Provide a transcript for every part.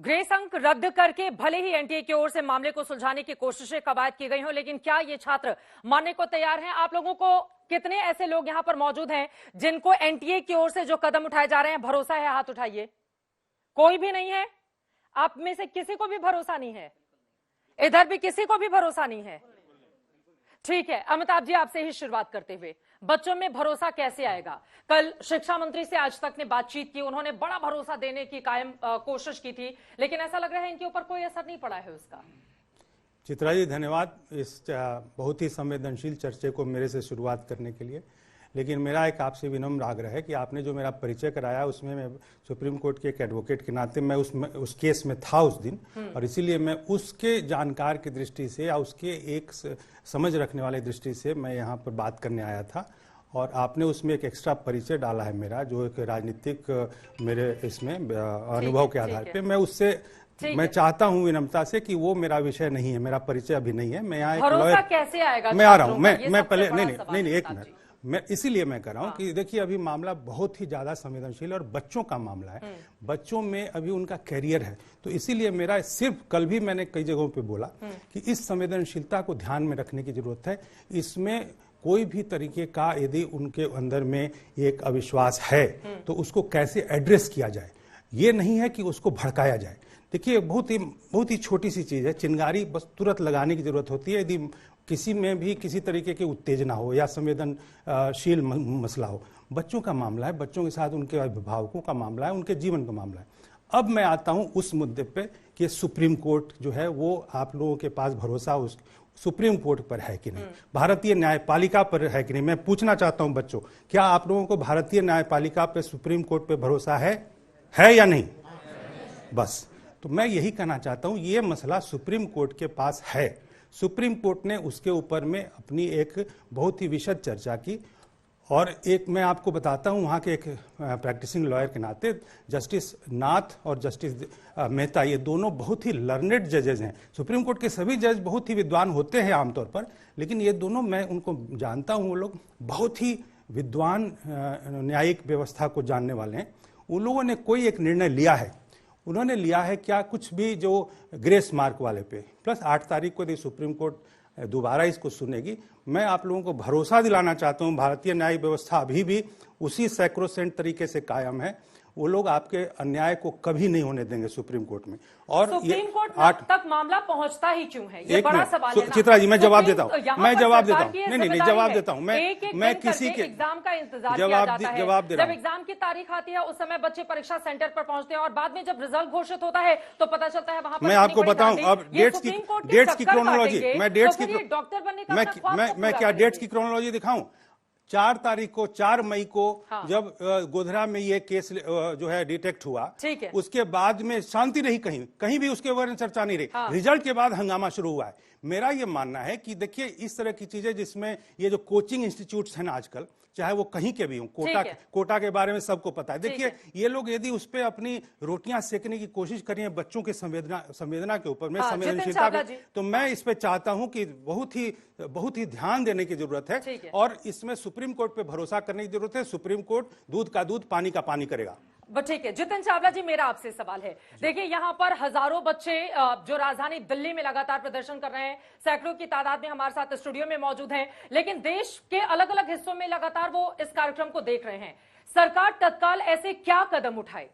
Grace अंक रद्द करके भले ही एनटीए की ओर से मामले को सुलझाने की कोशिशें कवायद की गई हो, लेकिन क्या ये छात्र मानने को तैयार हैं? आप लोगों को कितने ऐसे लोग यहां पर मौजूद हैं जिनको एनटीए की ओर से जो कदम उठाए जा रहे हैं भरोसा है? हाथ उठाइए। कोई भी नहीं है? आप में से किसी को भी भरोसा नहीं है? इधर भी किसी को भी भरोसा नहीं है? ठीक है, अमिताभ जी आपसे ही शुरुआत करते हुए, बच्चों में भरोसा कैसे आएगा? कल शिक्षा मंत्री से आज तक ने बातचीत की, उन्होंने बड़ा भरोसा देने की कायम कोशिश की थी, लेकिन ऐसा लग रहा है इनके ऊपर कोई असर नहीं पड़ा है उसका। चित्रा जी धन्यवाद इस बहुत ही संवेदनशील चर्चे को मेरे से शुरुआत करने के लिए। लेकिन मेरा एक आपसे विनम्र आग्रह है कि आपने जो मेरा परिचय कराया उसमें मैं सुप्रीम कोर्ट के एक एडवोकेट के नाते मैं उस केस में था उस दिन, और इसीलिए मैं उसके जानकार की दृष्टि से या उसके एक समझ रखने वाले दृष्टि से मैं यहाँ पर बात करने आया था। और आपने उसमें एक एक्स्ट्रा परिचय डाला है मेरा, जो एक राजनीतिक मेरे इसमें अनुभव के आधार पे मैं उससे मैं चाहता हूं विनम्रता से कि वो मेरा विषय नहीं है, मेरा परिचय अभी नहीं है। मैं यहाँ एक लॉयर कैसे आएगा? मैं आ रहा हूँ, मैं पहले नहीं एक मिनट, मैं इसीलिए मैं कर रहा हूँ कि देखिए अभी मामला बहुत ही ज्यादा संवेदनशील और बच्चों का मामला है, बच्चों में अभी उनका कैरियर है, तो इसीलिए मेरा सिर्फ कल भी मैंने कई जगहों पे बोला कि इस संवेदनशीलता को ध्यान में रखने की जरूरत है। इसमें कोई भी तरीके का यदि उनके अंदर में एक अविश्वास है तो उसको कैसे एड्रेस किया जाए, ये नहीं है कि उसको भड़काया जाए। देखिए बहुत ही छोटी सी चीज है, चिंगारी बस तुरंत लगाने की जरूरत होती है यदि किसी में भी किसी तरीके की उत्तेजना हो या संवेदनशील मसला हो। बच्चों का मामला है, बच्चों के साथ उनके अभिभावकों का मामला है, उनके जीवन का मामला है। अब मैं आता हूं उस मुद्दे पे कि सुप्रीम कोर्ट जो है वो आप लोगों के पास भरोसा उस सुप्रीम कोर्ट पर है कि नहीं, भारतीय न्यायपालिका पर है कि नहीं। मैं पूछना चाहता हूं बच्चों, क्या आप लोगों को भारतीय न्यायपालिका पे सुप्रीम कोर्ट पे भरोसा है या नहीं? बस, तो मैं यही कहना चाहता हूं, ये मसला सुप्रीम कोर्ट के पास है। सुप्रीम कोर्ट ने उसके ऊपर में अपनी एक बहुत ही विशद चर्चा की, और एक मैं आपको बताता हूं वहां के एक प्रैक्टिसिंग लॉयर के नाते जस्टिस नाथ और जस्टिस मेहता, ये दोनों बहुत ही लर्नेड जजेज हैं। सुप्रीम कोर्ट के सभी जज बहुत ही विद्वान होते हैं आमतौर पर, लेकिन ये दोनों, मैं उनको जानता हूं, वो लोग बहुत ही विद्वान न्यायिक व्यवस्था को जानने वाले हैं। उन लोगों ने कोई एक निर्णय लिया है, उन्होंने लिया है क्या कुछ भी जो ग्रेस मार्क वाले पे, प्लस 8 तारीख को यदि सुप्रीम कोर्ट दोबारा इसको सुनेगी, मैं आप लोगों को भरोसा दिलाना चाहता हूं भारतीय न्यायिक व्यवस्था अभी भी उसी सैक्रोसेंट तरीके से कायम है। वो लोग आपके अन्याय को कभी नहीं होने देंगे सुप्रीम कोर्ट में। और सुप्रीम कोर्ट तक मामला पहुंचता ही क्यों है, ये बड़ा सवाल है ना? चित्रा जी मैं जवाब देता हूं, मैं जवाब देता हूं, नहीं जवाब देता हूं, मैं किसी के एग्जाम का इंतजार जवाब किया जाता है। जवाब दे रहा हूं। जब एग्जाम की तारीख आती है उस समय बच्चे परीक्षा सेंटर पर पहुंचते हैं और बाद में जब रिजल्ट घोषित होता है तो पता चलता है वहां पर। मैं आपको बताऊं अब डेट्स की क्रोनोलॉजी, मैं डेट्स की डॉक्टर बनने का मैं क्या डेट्स की क्रोनोलॉजी दिखाऊं? 4 तारीख को 4 मई को जब गोधरा में ये केस जो है डिटेक्ट हुआ, उसके बाद में शांति रही, कहीं भी उसके बारे में चर्चा नहीं रही। रिजल्ट के बाद हंगामा शुरू हुआ है। मेरा ये मानना है कि देखिए इस तरह की चीजें जिसमें ये जो कोचिंग इंस्टीट्यूट्स हैं ना आजकल, चाहे वो कहीं के भी हों, कोटा के बारे में सबको पता है। देखिए ये लोग यदि उस पर अपनी रोटियां सेकने की कोशिश करें बच्चों के संवेदना के ऊपर में, संवेदनशीलता पे, तो मैं इस पे चाहता हूं कि बहुत ही ध्यान देने की जरूरत है, और इसमें सुप्रीम कोर्ट पे भरोसा करने की जरूरत है। सुप्रीम कोर्ट दूध का दूध पानी का पानी करेगा। ठीक है जितिन चावला जी, मेरा आपसे सवाल है, देखिए यहाँ पर हजारों बच्चे जो राजधानी दिल्ली में लगातार प्रदर्शन कर रहे हैं, सैकड़ों की तादाद में हमारे साथ स्टूडियो में मौजूद हैं, लेकिन देश के अलग अलग हिस्सों में लगातार वो इस कार्यक्रम को देख रहे हैं। सरकार तत्काल ऐसे क्या कदम उठाए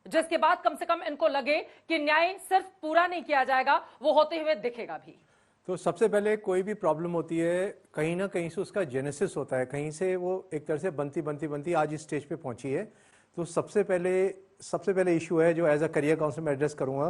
जिसके बाद कम से कम इनको लगे कि न्याय सिर्फ पूरा नहीं किया जाएगा, वो होते हुए दिखेगा भी? तो सबसे पहले कोई भी प्रॉब्लम होती है कहीं ना कहीं से उसका जेनेसिस होता है, कहीं से वो एक तरह से बनती आज इस स्टेज पे पहुंची है। तो सबसे पहले इशू है जो एज अ करियर काउंसलर में एड्रेस करूंगा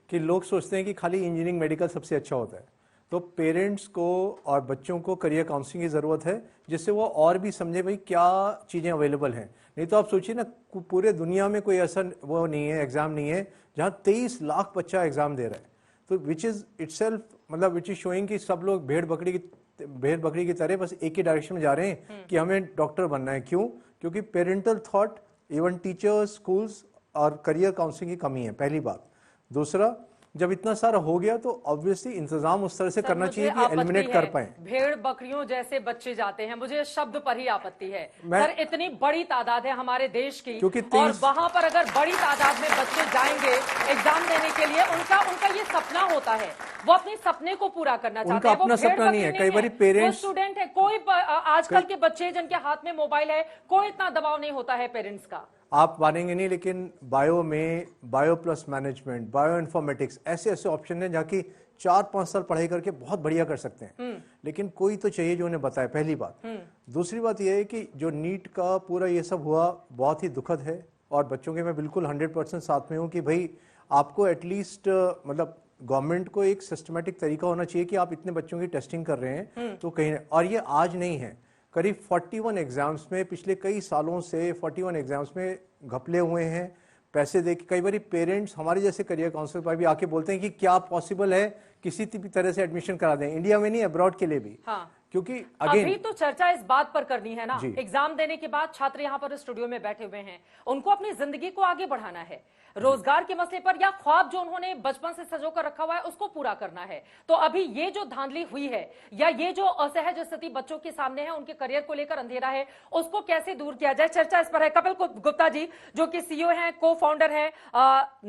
कि लोग सोचते हैं कि खाली इंजीनियरिंग मेडिकल सबसे अच्छा होता है। तो पेरेंट्स को और बच्चों को करियर काउंसलिंग की जरूरत है, जिससे वो और भी समझे भाई क्या चीजें अवेलेबल हैं। नहीं तो आप सोचिए ना, पूरे दुनिया में कोई ऐसा वो नहीं है, एग्जाम नहीं है जहां 23 लाख बच्चा एग्जाम दे रहा है। तो विच इज इटसेल्फ मतलब विच इज शोइंग कि सब लोग भेड़ बकरी की तरह बस एक ही डायरेक्शन में जा रहे हैं कि हमें डॉक्टर बनना है। क्यों? क्योंकि parental thought, even teachers, schools और करियर काउंसलिंग की कमी है, पहली बात। दूसरा, जब इतना सारा हो गया तो ऑब्वियसली इंतजाम उस तरह से सर, करना मुझे चाहिए कि आपत्ति एलिमिनेट है, कर पाए। भेड़ बकरियों जैसे बच्चे जाते हैं, मुझे शब्द पर ही आपत्ति है। मैं- सर, इतनी बड़ी तादाद है हमारे देश की, क्योंकि और 23 वहां पर अगर बड़ी तादाद में बच्चे जाएंगे एग्जाम देने के लिए, उनका ये सपना होता है, वो अपने सपने को पूरा करना चाहते उनका हैं। वो अपना भेड़ सपना नहीं है, बकरी कई बारी पेरेंट्स स्टूडेंट है, कोई आजकल के बच्चे जिनके हाथ में मोबाइल है, कोई इतना दबाव नहीं होता है पेरेंट्स का। आप मानेंगे नहीं, लेकिन बायो में bio plus management, bio informatics, ऐसे ऐसे ऑप्शन हैं जहाँ की 4-5 साल पढ़ाई करके बहुत बढ़िया कर सकते हैं। लेकिन कोई तो चाहिए जो उन्हें बताए, पहली बात। दूसरी बात यह है कि जो नीट का पूरा ये सब हुआ बहुत ही दुखद है, और बच्चों के मैं बिल्कुल 100% साथ में हूँ कि भाई आपको एटलीस्ट मतलब गवर्नमेंट को एक सिस्टमेटिक तरीका होना चाहिए कि आप इतने बच्चों की टेस्टिंग कर रहे हैं तो कहीं, और ये आज नहीं है, करीब 41 एग्जाम्स में पिछले कई सालों से 41 एग्जाम्स में घपले हुए हैं, पैसे दे के। कई बार पेरेंट्स हमारे जैसे करियर काउंसिल पर भी आके बोलते हैं कि क्या पॉसिबल है किसी भी तरह से एडमिशन करा दें, इंडिया में नहीं, अब्रॉड के लिए भी। हाँ। क्योंकि अभी अगेन तो चर्चा इस बात पर करनी है ना, जी। एग्जाम देने के बाद छात्र यहाँ पर स्टूडियो में बैठे हुए हैं, उनको अपनी जिंदगी को आगे बढ़ाना है, रोजगार के मसले पर या ख्वाब जो उन्होंने बचपन से सजो कर रखा हुआ है उसको पूरा करना है। तो अभी ये जो धांधली हुई है या ये जो असहज स्थिति बच्चों के सामने है, उनके करियर को लेकर अंधेरा है, उसको कैसे दूर किया जाए, चर्चा इस पर है। कपिल गुप्ता जी जो कि सीईओ हैं, को फाउंडर हैं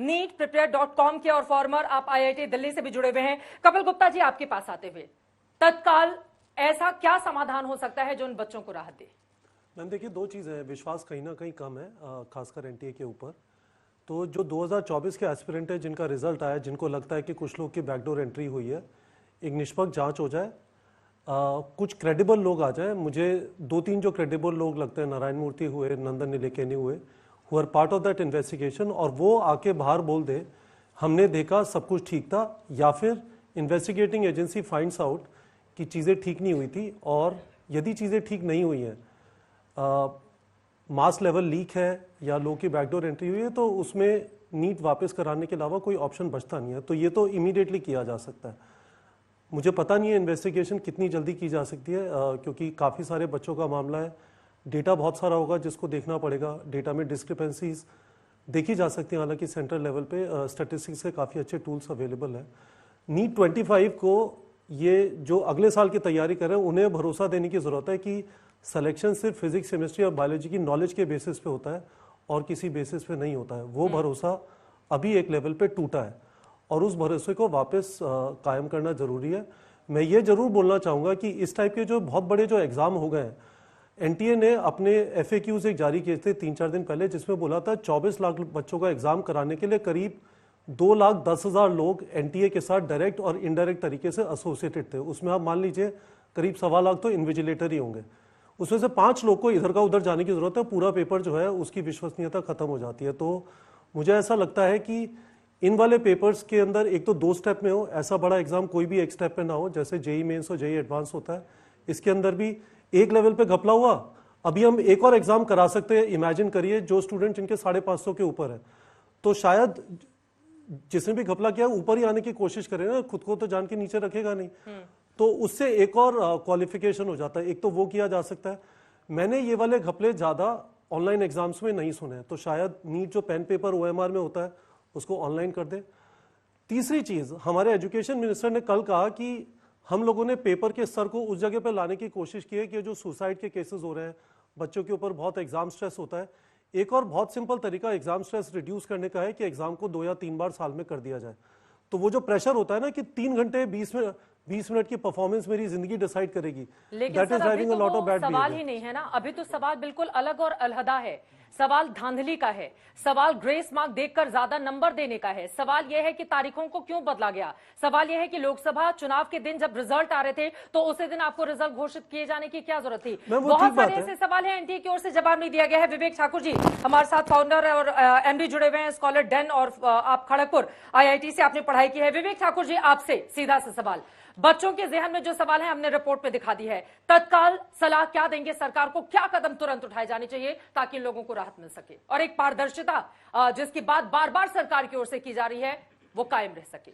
NEETprepare.com के, और फॉर्मर आप IIT दिल्ली से भी जुड़े हुए हैं। कपिल गुप्ता जी, आपके पास आते हुए तत्काल ऐसा क्या समाधान हो सकता है जो उन बच्चों को राहत दे? मैम देखिए, दो चीज़ें हैं, विश्वास कहीं ना कहीं कम है, खासकर एनटीए के ऊपर। तो जो 2024 के एस्पिरेंट है जिनका रिजल्ट आया, जिनको लगता है कि कुछ लोग की बैकडोर एंट्री हुई है, एक निष्पक्ष जांच हो जाए, कुछ क्रेडिबल लोग आ जाए। मुझे 2-3 जो क्रेडिबल लोग लगते हैं, नारायण मूर्ति हुए, नंदन नीलेकनी हुए, who are part of that investigation, और वो आके बाहर बोल दे हमने देखा सब कुछ ठीक था, या फिर इन्वेस्टिगेटिंग एजेंसी फाइंड्स आउट कि चीज़ें ठीक नहीं हुई थी, और यदि चीज़ें ठीक नहीं हुई हैं, मास लेवल लीक है या लोग की बैकडोर एंट्री हुई है, तो उसमें नीट वापस कराने के अलावा कोई ऑप्शन बचता नहीं है। तो ये तो इमीडिएटली किया जा सकता है। मुझे पता नहीं है इन्वेस्टिगेशन कितनी जल्दी की जा सकती है, क्योंकि काफ़ी सारे बच्चों का मामला है, डेटा बहुत सारा होगा जिसको देखना पड़ेगा, डेटा में डिस्क्रिपेंसीज देखी जा सकती हैं। हालांकि सेंट्रल लेवल पे स्टैटिस्टिक्स के काफ़ी अच्छे टूल्स अवेलेबल हैं। नीट 25 को ये जो अगले साल की तैयारी कर रहे हैं, उन्हें भरोसा देने की ज़रूरत है कि सिलेक्शन सिर्फ फिजिक्स, केमिस्ट्री और बायोलॉजी की नॉलेज के बेसिस पे होता है और किसी बेसिस पे नहीं होता है। वो भरोसा अभी एक लेवल पे टूटा है, और उस भरोसे को वापस कायम करना जरूरी है। मैं ये जरूर बोलना चाहूँगा कि इस टाइप के जो बहुत बड़े जो एग्ज़ाम हो गए हैं, एनटीए ने अपने FAQs एक जारी किए थे 3-4 दिन पहले, जिसमें बोला था 24 लाख बच्चों का एग्ज़ाम कराने के लिए करीब 2,10,000 लोग एनटीए के साथ डायरेक्ट और इनडायरेक्ट तरीके से एसोसिएटेड थे। उसमें आप मान लीजिए करीब 1.25 लाख तो इन्विजिलेटर ही होंगे। उसमें से 5 लोग को इधर का उधर जाने की जरूरत है, पूरा पेपर जो है उसकी विश्वसनीयता खत्म हो जाती है। तो मुझे ऐसा लगता है कि इन वाले पेपर्स के अंदर एक तो 2 स्टेप में हो, ऐसा बड़ा एग्जाम कोई भी एक स्टेप में ना हो, जैसे जेई मेंस और जेई एडवांस होता है। इसके अंदर भी एक लेवल पे घपला हुआ, अभी हम एक और एग्जाम करा सकते हैं। इमेजिन करिए जो स्टूडेंट जिनके 550 के ऊपर है, तो शायद जिसने भी घपला किया ऊपर ही आने की कोशिश करे ना, खुद को तो जान के नीचे रखेगा नहीं, तो उससे एक और क्वालिफिकेशन हो जाता है। एक तो वो किया जा सकता है। मैंने ये वाले घपले ज्यादा ऑनलाइन एग्जाम्स में नहीं सुने, तो शायद नीट जो पेन पेपर OMR में होता है उसको ऑनलाइन कर दे। तीसरी चीज, हमारे एजुकेशन मिनिस्टर ने कल कहा कि हम लोगों ने पेपर के स्तर को उस जगह पर लाने की कोशिश की है कि जो सुसाइड के केसेस हो रहे हैं, बच्चों के ऊपर बहुत एग्जाम स्ट्रेस होता है। एक और बहुत सिंपल तरीका एग्जाम स्ट्रेस रिड्यूस करने का है कि एग्जाम को 2 या 3 बार साल में कर दिया जाए। तो वो जो प्रेशर होता है ना कि 3 घंटे 20 मिनट की परफॉर्मेंस मेरी जिंदगी डिसाइड करेगी, लेकिन सर, अभी तो वो सवाल ही नहीं है ना, अभी तो सवाल बिल्कुल अलग और अलहदा है। सवाल धांधली का है, सवाल ग्रेस मार्क देखकर ज्यादा नंबर देने का है, सवाल यह है कि तारीखों को क्यों बदला गया, सवाल यह है कि लोकसभा चुनाव के दिन जब रिजल्ट आ रहे थे तो उसी दिन आपको रिजल्ट घोषित किए जाने की क्या जरूरत थी। बहुत सारे ऐसे सवाल हैं, एनटीए की ओर से जवाब नहीं दिया गया है। विवेक ठाकुर जी हमारे साथ फाउंडर और MD जुड़े हुए हैं, स्कॉलर डेन, और आप खड़गपुर IIT से आपने पढ़ाई की है। विवेक ठाकुर जी, आपसे सीधा सा सवाल, बच्चों के जहन में जो सवाल है हमने रिपोर्ट में दिखा दी है, तत्काल सलाह क्या देंगे सरकार को, क्या कदम तुरंत उठाए जाने चाहिए ताकि लोगों को राहत मिल सके और एक पारदर्शिता जिसकी बात बार बार सरकार की ओर से की जा रही है वो कायम रह सके।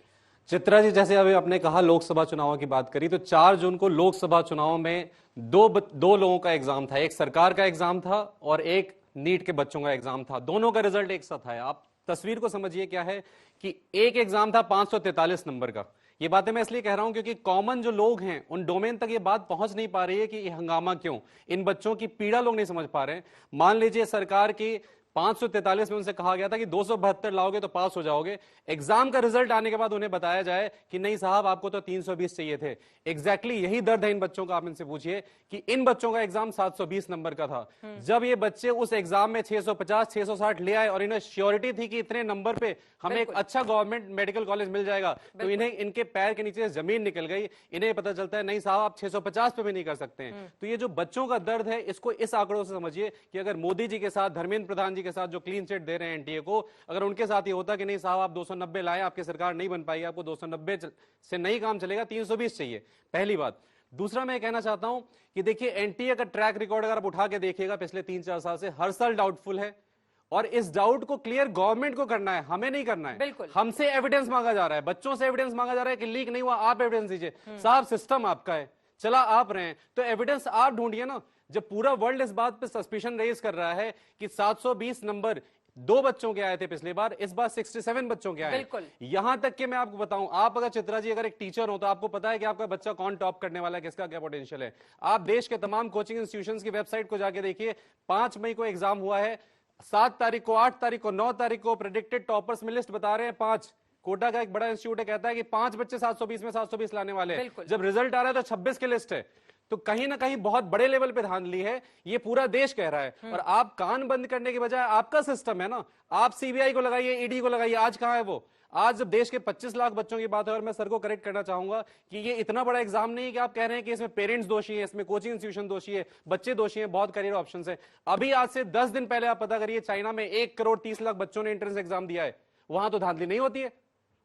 चित्रा जी, जैसे अभी आपने कहा लोकसभा चुनावों की बात करी, तो 4 जून को लोकसभा चुनाव में दो लोगों का एग्जाम था, एक सरकार का एग्जाम था और एक नीट के बच्चों का एग्जाम था। दोनों का रिजल्ट एक साथ आया। आप तस्वीर को समझिए क्या है कि एक एग्जाम था 543 नंबर का। ये बातें मैं इसलिए कह रहा हूं क्योंकि कॉमन जो लोग हैं उन डोमेन तक ये बात पहुंच नहीं पा रही है कि ये हंगामा क्यों, इन बच्चों की पीड़ा लोग नहीं समझ पा रहे हैं। मान लीजिए सरकार की 543 में उनसे कहा गया था कि 272 लाओगे तो पास हो जाओगे। एग्जाम का रिजल्ट आने के बाद उन्हें बताया जाए कि नहीं साहब आपको तो 320 चाहिए थे। एग्जैक्टली यही दर्द है इन बच्चों का। आप इनसे पूछिए कि इन बच्चों का एग्जाम 720 नंबर का था। जब ये बच्चे उस एग्जाम में 650 660 ले आए और इन्हें श्योरिटी थी कि इतने नंबर पे हमें एक अच्छा गवर्नमेंट मेडिकल कॉलेज मिल जाएगा, तो इन्हें इनके पैर के नीचे जमीन निकल गई। इन्हें पता चलता है नहीं साहब आप 650 पे भी नहीं कर सकते हैं। तो ये जो बच्चों का दर्द है इसको इस आंकड़ों से समझिए कि अगर मोदी जी के साथ, धर्मेंद्र प्रधान जी के साथ जो क्लीन चिट दे रहे हैं एनटीए को, अगर उनके साथ ये होता कि नहीं साहब आप 290 लाए, आपकी सरकार नहीं बन पाई, आपको 290 से नहीं काम चलेगा, 320 चाहिए। पहली बात। दूसरा मैं कहना चाहता हूं कि देखिए एनटीए का ट्रैक रिकॉर्ड अगर आप उठा के देखिएगा पिछले 3-4 साल से, हर साल डाउटफुल है और इस डाउट को क्लियर गवर्नमेंट को करना है, हमें नहीं करना है। बिल्कुल। हमसे एविडेंस मांगा जा रहा है, बच्चों से एविडेंस मांगा जा रहा है कि लीक नहीं हुआ, आप एविडेंस दीजिए। साहब सिस्टम आपका है, चला आप रहे हैं तो एविडेंस आप ढूंढिए ना। जब पूरा वर्ल्ड इस बात पे सस्पिशन रेज कर रहा है कि 720 नंबर 2 बच्चों के आए थे पिछली बार, इस बार 67 बच्चों के आए। बिल्कुल। यहां तक कि मैं आपको बताऊं, आप अगर चित्रा जी अगर एक टीचर हो तो आपको पता है कि आपका बच्चा कौन टॉप करने वाला है, किसका क्या पोटेंशियल है। आप देश के तमाम कोचिंग इंस्टीट्यूशंस की वेबसाइट को जाके देखिए। 5 मई को एग्जाम हुआ है, 7 तारीख को, 8 तारीख को, 9 तारीख को प्रेडिक्टेड टॉपर्स में लिस्ट बता रहे हैं 5। कोटा का एक बड़ा इंस्टीट्यूट है, कहता है कि 5 बच्चे 720 में 720 लाने वाले हैं। जब रिजल्ट आ रहा है तो 26 की लिस्ट है। तो कहीं ना कहीं बहुत बड़े लेवल पे धांधली है, ये पूरा देश कह रहा है। और आप कान बंद करने के बजाय, आपका सिस्टम है ना, आप सीबीआई को लगाइए, ईडी को लगाइए। आज कहां है वो? आज जब देश के 25 लाख बच्चों की बात है, और मैं सर को करेक्ट करना चाहूंगा कि ये इतना बड़ा एग्जाम नहीं है कि आप कह रहे हैं कि इसमें पेरेंट्स दोषी है, इसमें कोचिंग इंस्टीट्यूशन दोषी है, बच्चे दोषी हैं, बहुत करियर ऑप्शंस है। अभी आज से 10 दिन पहले आप पता करिए, चाइना में 1 करोड़ 30 लाख बच्चों ने एंट्रेंस एग्जाम दिया है। वहां तो धांधली नहीं होती है,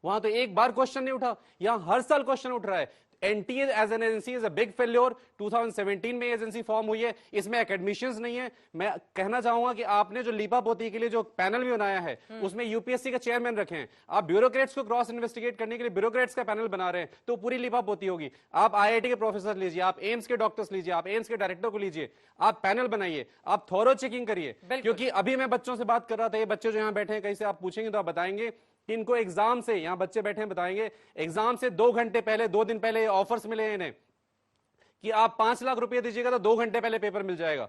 वहां तो एक बार क्वेश्चन नहीं उठा। यहां हर साल क्वेश्चन उठ रहा है। NTA as an agency is a big failure. 2017 में एजेंसी फॉर्म हुई है, इसमें एकेडमिशियंस नहीं है। मैं कहना चाहूंगा कि आपने जो लीपा पोती के लिए जो पैनल भी बनाया है, उसमें यूपीएससी का चेयरमैन रखे हैं। आप ब्यूरोक्रेट्स को क्रॉस इन्वेस्टिगेट करने के लिए ब्यूरोक्रेट्स का पैनल बना रहे हैं, तो पूरी लीपा पोती होगी। आप आईआईटी के प्रोफेसर लीजिए, आप एम्स के डॉक्टर्स लीजिए, आप एम्स के डायरेक्टर को लीजिए, आप पैनल बनाइए, आप थॉरो चेकिंग करिए। क्योंकि अभी मैं बच्चों से बात कर रहा था, ये बच्चे जो यहां बैठे हैं, कहीं से आप पूछेंगे तो आप बताएंगे कि इनको एग्जाम से, यहां बच्चे बैठे हैं बताएंगे, एग्जाम से 2 घंटे पहले, 2 दिन पहले ऑफर्स मिले इन्हें कि आप 5 लाख रुपए दीजिएगा तो 2 घंटे पहले पेपर मिल जाएगा।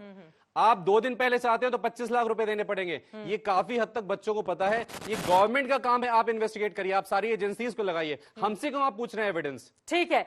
आप 2 दिन पहले चाहते हो तो 25 लाख रुपए देने पड़ेंगे। ये काफी हद तक बच्चों को पता है। ये गवर्नमेंट का काम है, आप इन्वेस्टिगेट करिए, आप सारी एजेंसीज को लगाइए। हमसे क्यों आप पूछ रहे हैं एविडेंस? ठीक है।